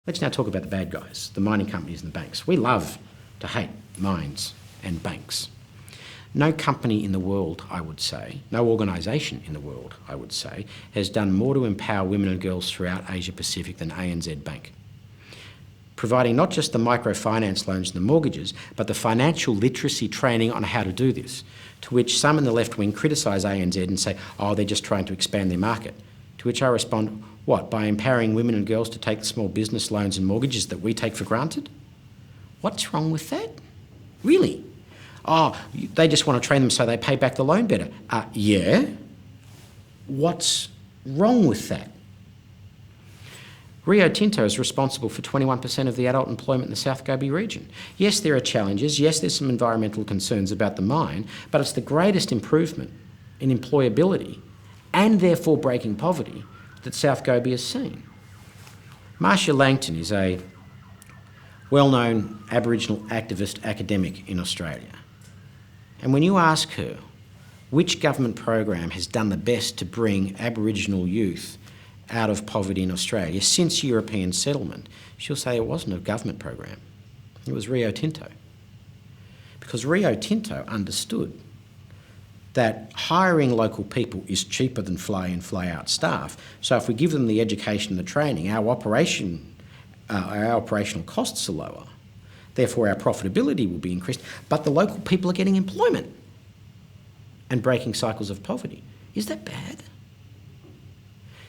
Let's now talk about the bad guys, the mining companies and the banks. We love to hate mines and banks. No company in the world, I would say, no organisation in the world, I would say, has done more to empower women and girls throughout Asia Pacific than ANZ Bank. Providing not just the microfinance loans and the mortgages, but the financial literacy training on how to do this, to which some in the left wing criticise ANZ and say, oh, they're just trying to expand their market. To which I respond, what, by empowering women and girls to take the small business loans and mortgages that we take for granted? What's wrong with that? Really? Oh, they just want to train them so they pay back the loan better. Yeah? What's wrong with that? Rio Tinto is responsible for 21% of the adult employment in the South Gobi region. Yes, there are challenges. Yes, there's some environmental concerns about the mine, but it's the greatest improvement in employability and therefore breaking poverty that South Gobi has seen. Marcia Langton is a well-known Aboriginal activist academic in Australia. And when you ask her which government program has done the best to bring Aboriginal youth out of poverty in Australia since European settlement, she'll say it wasn't a government program. It was Rio Tinto. Because Rio Tinto understood that hiring local people is cheaper than fly-in, fly-out staff. So if we give them the education and the training, our operational costs are lower. Therefore, our profitability will be increased, but the local people are getting employment and breaking cycles of poverty. Is that bad?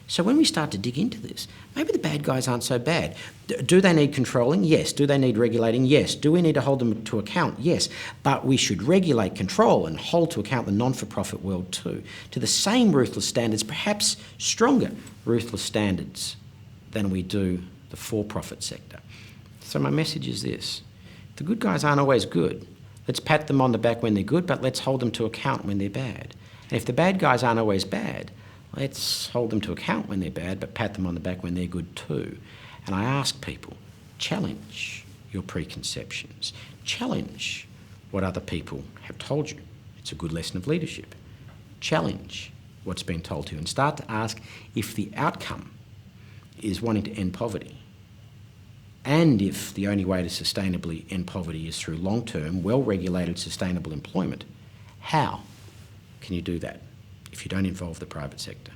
So when we start to dig into this, maybe the bad guys aren't so bad. Do they need controlling? Yes. Do they need regulating? Yes. Do we need to hold them to account? Yes. But we should regulate, control and hold to account the non-for-profit world too, to the same ruthless standards, perhaps stronger ruthless standards than we do the for-profit sector. So my message is this. The good guys aren't always good. Let's pat them on the back when they're good, but let's hold them to account when they're bad. And if the bad guys aren't always bad, let's hold them to account when they're bad, but pat them on the back when they're good too. And I ask people, challenge your preconceptions. Challenge what other people have told you. It's a good lesson of leadership. Challenge what's been told to you and start to ask if the outcome is wanting to end poverty. And if the only way to sustainably end poverty is through long-term, well-regulated, sustainable employment, how can you do that if you don't involve the private sector?